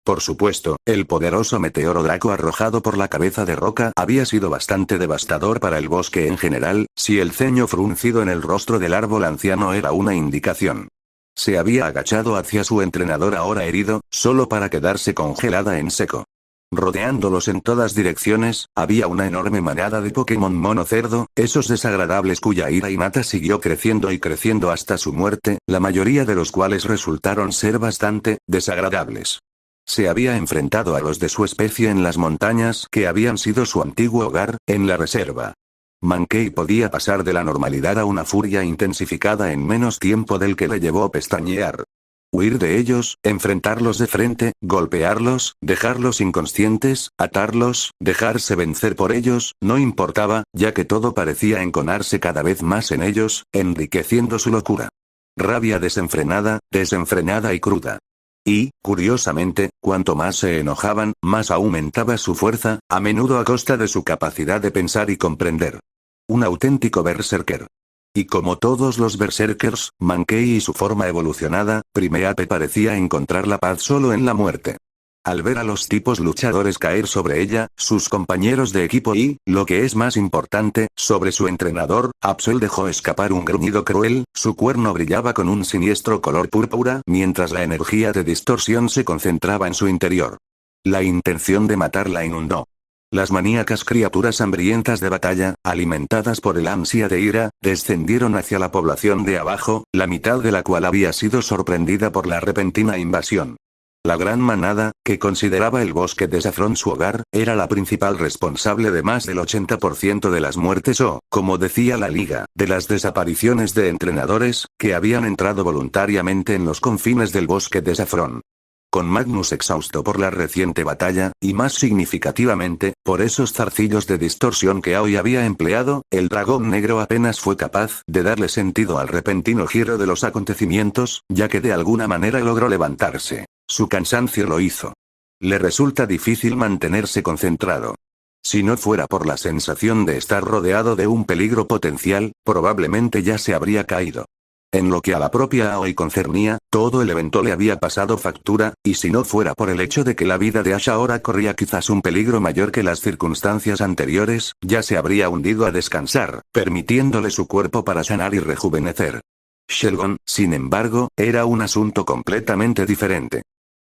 Por supuesto, el poderoso meteoro Draco arrojado por la cabeza de roca había sido bastante devastador para el bosque en general, si el ceño fruncido en el rostro del árbol anciano era una indicación. Se había agachado hacia su entrenador ahora herido, solo para quedarse congelada en seco. Rodeándolos en todas direcciones, había una enorme manada de Pokémon mono cerdo, esos desagradables cuya ira innata siguió creciendo y creciendo hasta su muerte, la mayoría de los cuales resultaron ser bastante desagradables. Se había enfrentado a los de su especie en las montañas que habían sido su antiguo hogar, en la reserva. Mankey podía pasar de la normalidad a una furia intensificada en menos tiempo del que le llevó pestañear. Huir de ellos, enfrentarlos de frente, golpearlos, dejarlos inconscientes, atarlos, dejarse vencer por ellos, no importaba, ya que todo parecía enconarse cada vez más en ellos, enriqueciendo su locura. Rabia desenfrenada y cruda. Y, curiosamente, cuanto más se enojaban, más aumentaba su fuerza, a menudo a costa de su capacidad de pensar y comprender. Un auténtico berserker. Y como todos los berserkers, Mankey y su forma evolucionada, Primeape parecía encontrar la paz solo en la muerte. Al ver a los tipos luchadores caer sobre ella, sus compañeros de equipo y, lo que es más importante, sobre su entrenador, Absol dejó escapar un gruñido cruel, su cuerno brillaba con un siniestro color púrpura, mientras la energía de distorsión se concentraba en su interior. La intención de matar la inundó. Las maníacas criaturas hambrientas de batalla, alimentadas por el ansia de ira, descendieron hacia la población de abajo, la mitad de la cual había sido sorprendida por la repentina invasión. La gran manada, que consideraba el bosque de Saffron su hogar, era la principal responsable de más del 80% de las muertes o, como decía la Liga, de las desapariciones de entrenadores, que habían entrado voluntariamente en los confines del bosque de Saffron. Con Magnus exhausto por la reciente batalla, y más significativamente, por esos zarcillos de distorsión que Aoi había empleado, el dragón negro apenas fue capaz de darle sentido al repentino giro de los acontecimientos, ya que de alguna manera logró levantarse. Su cansancio lo hizo. Le resulta difícil mantenerse concentrado. Si no fuera por la sensación de estar rodeado de un peligro potencial, probablemente ya se habría caído. En lo que a la propia Aoi concernía, todo el evento le había pasado factura, y si no fuera por el hecho de que la vida de Ash ahora corría quizás un peligro mayor que las circunstancias anteriores, ya se habría hundido a descansar, permitiéndole su cuerpo para sanar y rejuvenecer. Shelgon, sin embargo, era un asunto completamente diferente.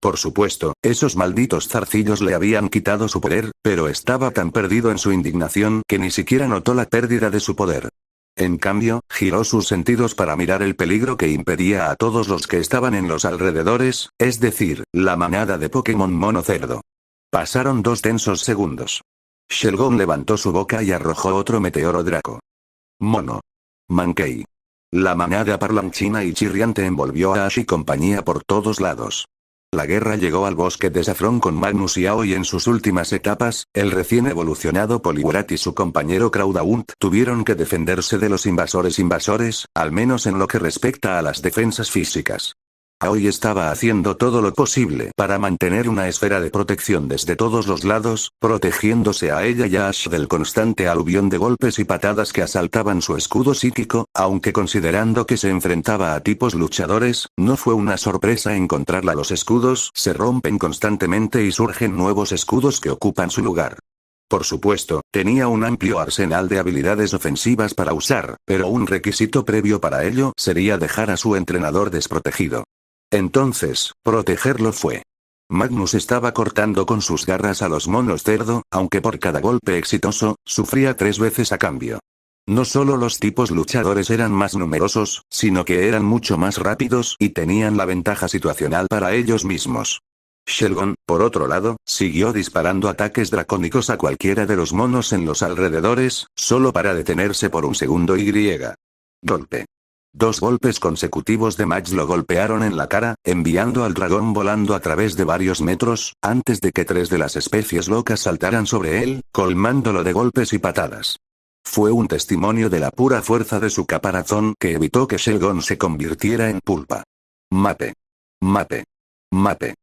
Por supuesto, esos malditos zarcillos le habían quitado su poder, pero estaba tan perdido en su indignación que ni siquiera notó la pérdida de su poder. En cambio, giró sus sentidos para mirar el peligro que impedía a todos los que estaban en los alrededores, es decir, la manada de Pokémon mono cerdo. Pasaron 2 tensos segundos. Shelgon levantó su boca y arrojó otro meteoro Draco. Mono. Mankey. La manada parlanchina y chirriante envolvió a Ash y compañía por todos lados. La guerra llegó al bosque de Saffron con Magnus y Aoi en sus últimas etapas, el recién evolucionado Poliwrath y su compañero Crowdaunt tuvieron que defenderse de los invasores, al menos en lo que respecta a las defensas físicas. Aoi estaba haciendo todo lo posible para mantener una esfera de protección desde todos los lados, protegiéndose a ella y a Ash del constante aluvión de golpes y patadas que asaltaban su escudo psíquico, aunque considerando que se enfrentaba a tipos luchadores, no fue una sorpresa encontrarla. Los escudos se rompen constantemente y surgen nuevos escudos que ocupan su lugar. Por supuesto, tenía un amplio arsenal de habilidades ofensivas para usar, pero un requisito previo para ello sería dejar a su entrenador desprotegido. Entonces, protegerlo fue. Magnus estaba cortando con sus garras a los monos cerdo, aunque por cada golpe exitoso, sufría 3 veces a cambio. No solo los tipos luchadores eran más numerosos, sino que eran mucho más rápidos y tenían la ventaja situacional para ellos mismos. Shelgon, por otro lado, siguió disparando ataques dracónicos a cualquiera de los monos en los alrededores, solo para detenerse por un segundo y. Golpe. 2 golpes consecutivos de Mage lo golpearon en la cara, enviando al dragón volando a través de varios metros, antes de que 3 de las especies locas saltaran sobre él, colmándolo de golpes y patadas. Fue un testimonio de la pura fuerza de su caparazón que evitó que Shelgon se convirtiera en pulpa. Mate. Mate. Mate.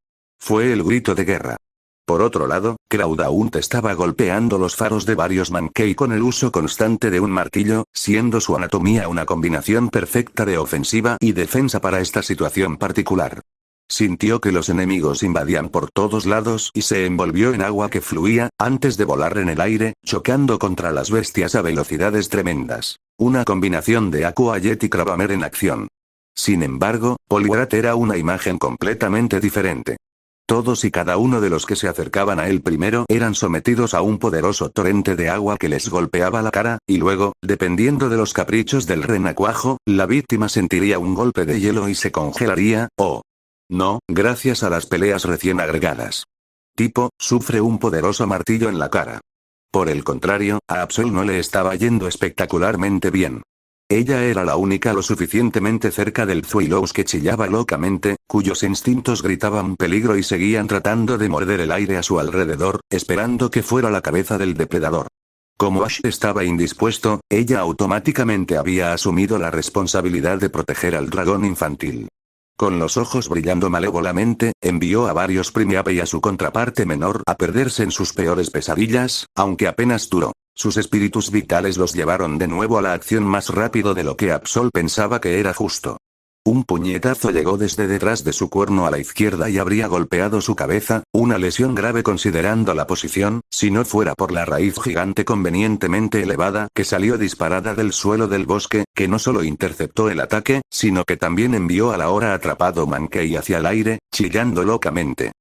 Fue el grito de guerra. Por otro lado, Crowdaunt estaba golpeando los faros de varios Mankey con el uso constante de un martillo, siendo su anatomía una combinación perfecta de ofensiva y defensa para esta situación particular. Sintió que los enemigos invadían por todos lados y se envolvió en agua que fluía, antes de volar en el aire, chocando contra las bestias a velocidades tremendas. Una combinación de Aqua Jet y Cravamer en acción. Sin embargo, Poliwrath era una imagen completamente diferente. Todos y cada uno de los que se acercaban a él primero eran sometidos a un poderoso torrente de agua que les golpeaba la cara, y luego, dependiendo de los caprichos del renacuajo, la víctima sentiría un golpe de hielo y se congelaría, o no, gracias a las peleas recién agregadas. Tipo, sufre un poderoso martillo en la cara. Por el contrario, a Absol no le estaba yendo espectacularmente bien. Ella era la única lo suficientemente cerca del Zuilos que chillaba locamente, cuyos instintos gritaban peligro y seguían tratando de morder el aire a su alrededor, esperando que fuera la cabeza del depredador. Como Ash estaba indispuesto, ella automáticamente había asumido la responsabilidad de proteger al dragón infantil. Con los ojos brillando malévolamente, envió a varios Primeape y a su contraparte menor a perderse en sus peores pesadillas, aunque apenas duró. Sus espíritus vitales los llevaron de nuevo a la acción más rápido de lo que Absol pensaba que era justo. Un puñetazo llegó desde detrás de su cuerno a la izquierda y habría golpeado su cabeza, una lesión grave considerando la posición, si no fuera por la raíz gigante convenientemente elevada que salió disparada del suelo del bosque, que no solo interceptó el ataque, sino que también envió al ahora atrapado Mankey hacia el aire, chillando locamente.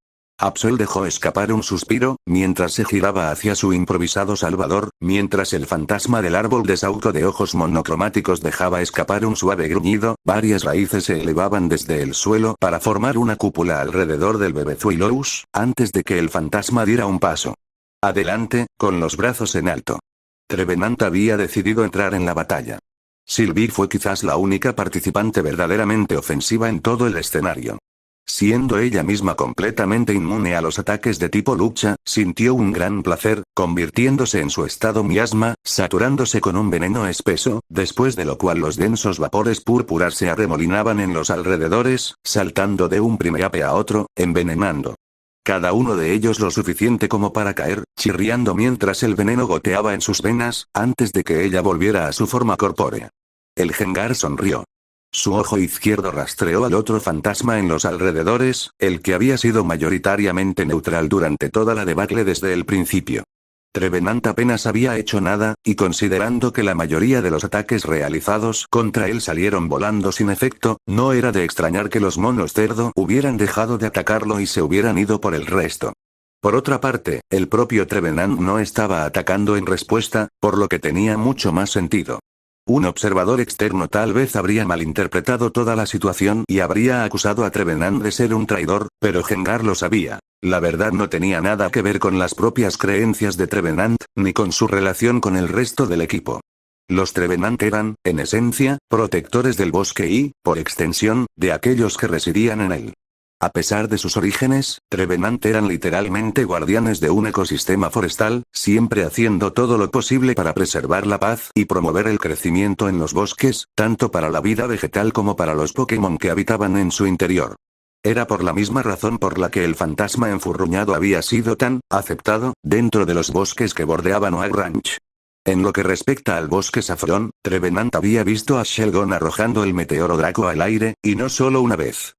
Absol dejó escapar un suspiro, mientras se giraba hacia su improvisado salvador, mientras el fantasma del árbol de sauco de ojos monocromáticos dejaba escapar un suave gruñido, varias raíces se elevaban desde el suelo para formar una cúpula alrededor del bebé Zuilos, antes de que el fantasma diera un paso adelante, con los brazos en alto. Trevenant había decidido entrar en la batalla. Sylvie fue quizás la única participante verdaderamente ofensiva en todo el escenario. Siendo ella misma completamente inmune a los ataques de tipo lucha, sintió un gran placer, convirtiéndose en su estado miasma, saturándose con un veneno espeso, después de lo cual los densos vapores púrpuras se arremolinaban en los alrededores, saltando de un Primeape a otro, envenenando. Cada uno de ellos lo suficiente como para caer, chirriando mientras el veneno goteaba en sus venas, antes de que ella volviera a su forma corpórea. El Gengar sonrió. Su ojo izquierdo rastreó al otro fantasma en los alrededores, el que había sido mayoritariamente neutral durante toda la debacle desde el principio. Trevenant apenas había hecho nada, y considerando que la mayoría de los ataques realizados contra él salieron volando sin efecto, no era de extrañar que los monos cerdo hubieran dejado de atacarlo y se hubieran ido por el resto. Por otra parte, el propio Trevenant no estaba atacando en respuesta, por lo que tenía mucho más sentido. Un observador externo tal vez habría malinterpretado toda la situación y habría acusado a Trevenant de ser un traidor, pero Gengar lo sabía. La verdad no tenía nada que ver con las propias creencias de Trevenant, ni con su relación con el resto del equipo. Los Trevenant eran, en esencia, protectores del bosque y, por extensión, de aquellos que residían en él. A pesar de sus orígenes, Trevenant eran literalmente guardianes de un ecosistema forestal, siempre haciendo todo lo posible para preservar la paz y promover el crecimiento en los bosques, tanto para la vida vegetal como para los Pokémon que habitaban en su interior. Era por la misma razón por la que el fantasma enfurruñado había sido tan aceptado dentro de los bosques que bordeaban Oak Ranch. En lo que respecta al bosque Saffron, Trevenant había visto a Shelgon arrojando el meteoro Draco al aire, y no solo una vez.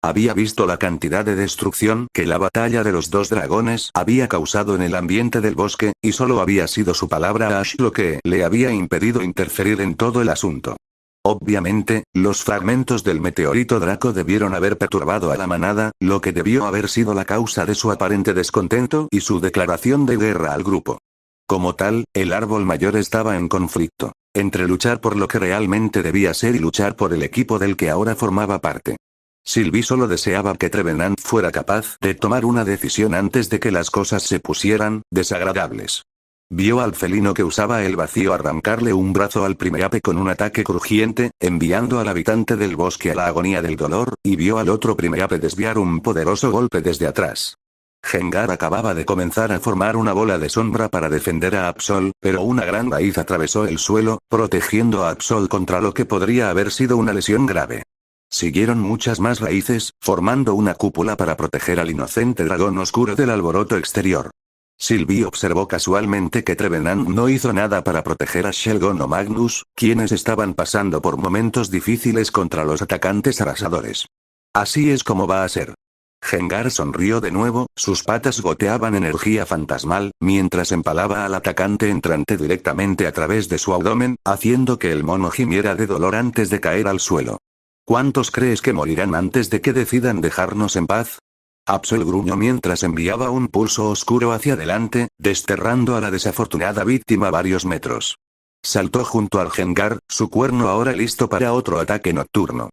Había visto la cantidad de destrucción que la batalla de los dos dragones había causado en el ambiente del bosque, y solo había sido su palabra a Ash lo que le había impedido interferir en todo el asunto. Obviamente, los fragmentos del meteorito Draco debieron haber perturbado a la manada, lo que debió haber sido la causa de su aparente descontento y su declaración de guerra al grupo. Como tal, el árbol mayor estaba en conflicto, entre luchar por lo que realmente debía ser y luchar por el equipo del que ahora formaba parte. Sylvie solo deseaba que Trevenant fuera capaz de tomar una decisión antes de que las cosas se pusieran desagradables. Vio al felino que usaba el vacío arrancarle un brazo al Primeape con un ataque crujiente, enviando al habitante del bosque a la agonía del dolor, y vio al otro Primeape desviar un poderoso golpe desde atrás. Gengar acababa de comenzar a formar una bola de sombra para defender a Absol, pero una gran raíz atravesó el suelo, protegiendo a Absol contra lo que podría haber sido una lesión grave. Siguieron muchas más raíces, formando una cúpula para proteger al inocente dragón oscuro del alboroto exterior. Sylvie observó casualmente que Trevenant no hizo nada para proteger a Shelgon o Magnus, quienes estaban pasando por momentos difíciles contra los atacantes arrasadores. Así es como va a ser. Gengar sonrió de nuevo, sus patas goteaban energía fantasmal, mientras empalaba al atacante entrante directamente a través de su abdomen, haciendo que el mono gimiera de dolor antes de caer al suelo. ¿Cuántos crees que morirán antes de que decidan dejarnos en paz? Absol gruñó mientras enviaba un pulso oscuro hacia adelante, desterrando a la desafortunada víctima varios metros. Saltó junto al Gengar, su cuerno ahora listo para otro ataque nocturno.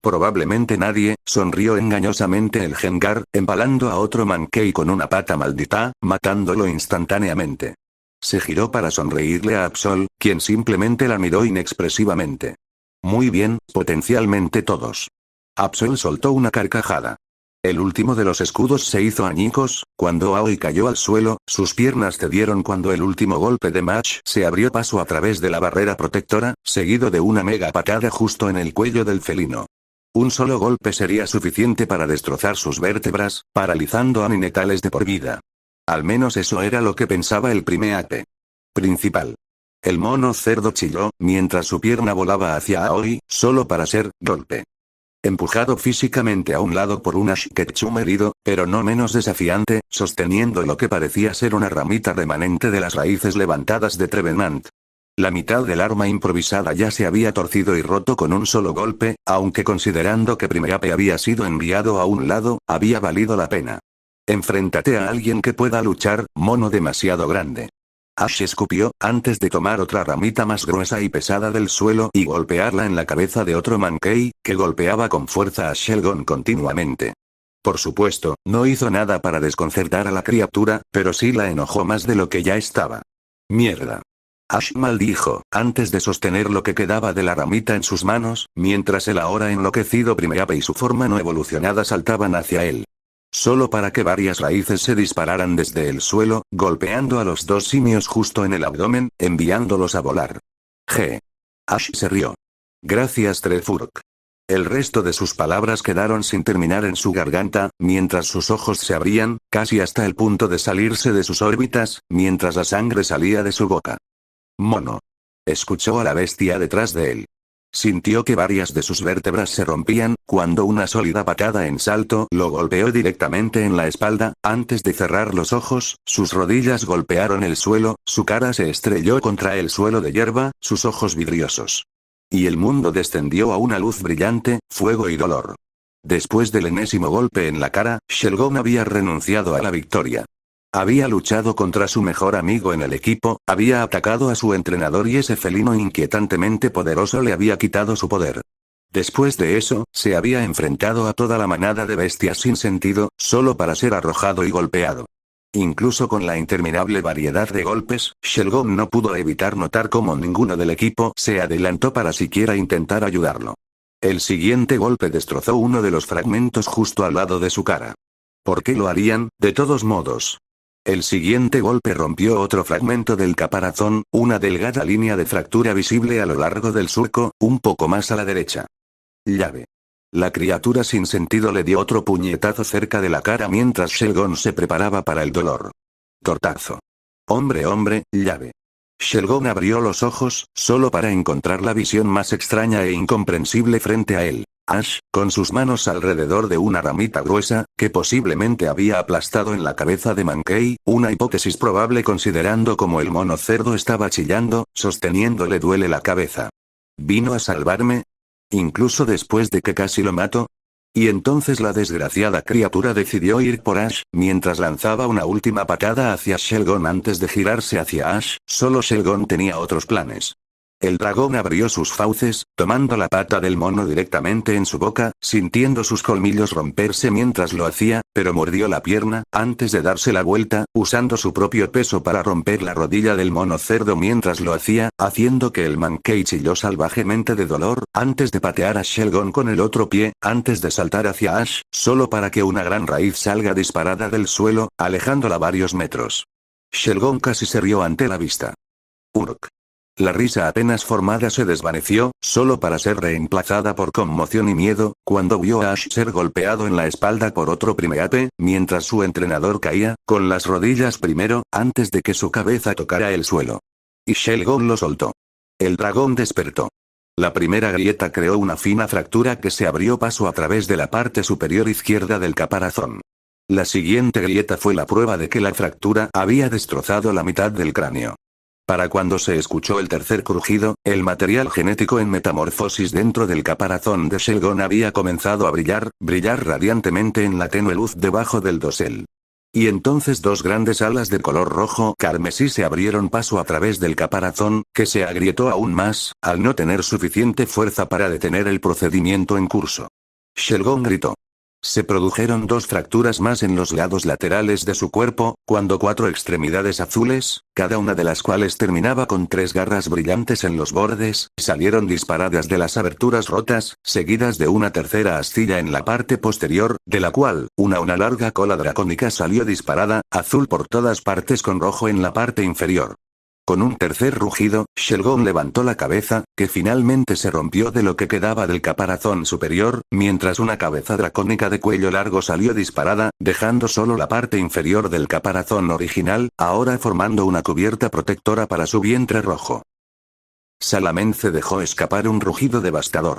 Probablemente nadie, sonrió engañosamente el Gengar, empalando a otro Mankey con una pata maldita, matándolo instantáneamente. Se giró para sonreírle a Absol, quien simplemente la miró inexpresivamente. Muy bien, potencialmente todos. Absol soltó una carcajada. El último de los escudos se hizo añicos, cuando Aoi cayó al suelo, sus piernas cedieron cuando el último golpe de Match se abrió paso a través de la barrera protectora, seguido de una mega patada justo en el cuello del felino. Un solo golpe sería suficiente para destrozar sus vértebras, paralizando a Ninetales de por vida. Al menos eso era lo que pensaba el Primeape principal. El mono cerdo chilló, mientras su pierna volaba hacia Aoi, solo para ser golpe. Empujado físicamente a un lado por un Ash Ketchum herido, pero no menos desafiante, sosteniendo lo que parecía ser una ramita remanente de las raíces levantadas de Trevenant. La mitad del arma improvisada ya se había torcido y roto con un solo golpe, aunque considerando que Primeape había sido enviado a un lado, había valido la pena. Enfréntate a alguien que pueda luchar, mono demasiado grande. Ash escupió, antes de tomar otra ramita más gruesa y pesada del suelo y golpearla en la cabeza de otro Mankey, que golpeaba con fuerza a Shelgon continuamente. Por supuesto, no hizo nada para desconcertar a la criatura, pero sí la enojó más de lo que ya estaba. Mierda. Ash maldijo, antes de sostener lo que quedaba de la ramita en sus manos, mientras el ahora enloquecido Primeape y su forma no evolucionada saltaban hacia él. Solo para que varias raíces se dispararan desde el suelo, golpeando a los dos simios justo en el abdomen, enviándolos a volar. Ash se rió. Gracias Trefurk. El resto de sus palabras quedaron sin terminar en su garganta, mientras sus ojos se abrían, casi hasta el punto de salirse de sus órbitas, mientras la sangre salía de su boca. Mono. Escuchó a la bestia detrás de él. Sintió que varias de sus vértebras se rompían, cuando una sólida patada en salto lo golpeó directamente en la espalda, antes de cerrar los ojos, sus rodillas golpearon el suelo, su cara se estrelló contra el suelo de hierba, sus ojos vidriosos. Y el mundo descendió a una luz brillante, fuego y dolor. Después del enésimo golpe en la cara, Shelgon había renunciado a la victoria. Había luchado contra su mejor amigo en el equipo, había atacado a su entrenador y ese felino inquietantemente poderoso le había quitado su poder. Después de eso, se había enfrentado a toda la manada de bestias sin sentido, solo para ser arrojado y golpeado. Incluso con la interminable variedad de golpes, Shelgon no pudo evitar notar cómo ninguno del equipo se adelantó para siquiera intentar ayudarlo. El siguiente golpe destrozó uno de los fragmentos justo al lado de su cara. ¿Por qué lo harían, de todos modos? El siguiente golpe rompió otro fragmento del caparazón, una delgada línea de fractura visible a lo largo del surco, un poco más a la derecha. Llave. La criatura sin sentido le dio otro puñetazo cerca de la cara mientras Shelgon se preparaba para el dolor. Tortazo. Hombre, llave. Shelgon abrió los ojos, solo para encontrar la visión más extraña e incomprensible frente a él. Ash, con sus manos alrededor de una ramita gruesa, que posiblemente había aplastado en la cabeza de Mankey, una hipótesis probable considerando como el mono cerdo estaba chillando, sosteniéndole duele la cabeza. ¿Vino a salvarme? ¿Incluso después de que casi lo mato? Y entonces la desgraciada criatura decidió ir por Ash, mientras lanzaba una última patada hacia Shelgon antes de girarse hacia Ash, solo Shelgon tenía otros planes. El dragón abrió sus fauces, tomando la pata del mono directamente en su boca, sintiendo sus colmillos romperse mientras lo hacía, pero mordió la pierna, antes de darse la vuelta, usando su propio peso para romper la rodilla del mono cerdo mientras lo hacía, haciendo que el Mankey chilló salvajemente de dolor, antes de patear a Shelgon con el otro pie, antes de saltar hacia Ash, solo para que una gran raíz salga disparada del suelo, alejándola varios metros. Shelgon casi se rió ante la vista. Urk. La risa apenas formada se desvaneció, solo para ser reemplazada por conmoción y miedo, cuando vio a Ash ser golpeado en la espalda por otro primeape, mientras su entrenador caía, con las rodillas primero, antes de que su cabeza tocara el suelo. Y Shelgon lo soltó. El dragón despertó. La primera grieta creó una fina fractura que se abrió paso a través de la parte superior izquierda del caparazón. La siguiente grieta fue la prueba de que la fractura había destrozado la mitad del cráneo. Para cuando se escuchó el tercer crujido, el material genético en metamorfosis dentro del caparazón de Shelgon había comenzado a brillar radiantemente en la tenue luz debajo del dosel. Y entonces dos grandes alas de color rojo carmesí se abrieron paso a través del caparazón, que se agrietó aún más, al no tener suficiente fuerza para detener el procedimiento en curso. Shelgon gritó. Se produjeron dos fracturas más en los lados laterales de su cuerpo, cuando cuatro extremidades azules, cada una de las cuales terminaba con tres garras brillantes en los bordes, salieron disparadas de las aberturas rotas, seguidas de una tercera astilla en la parte posterior, de la cual, una larga cola dracónica salió disparada, azul por todas partes con rojo en la parte inferior. Con un tercer rugido, Shelgon levantó la cabeza, que finalmente se rompió de lo que quedaba del caparazón superior, mientras una cabeza dracónica de cuello largo salió disparada, dejando solo la parte inferior del caparazón original, ahora formando una cubierta protectora para su vientre rojo. Salamence dejó escapar un rugido devastador.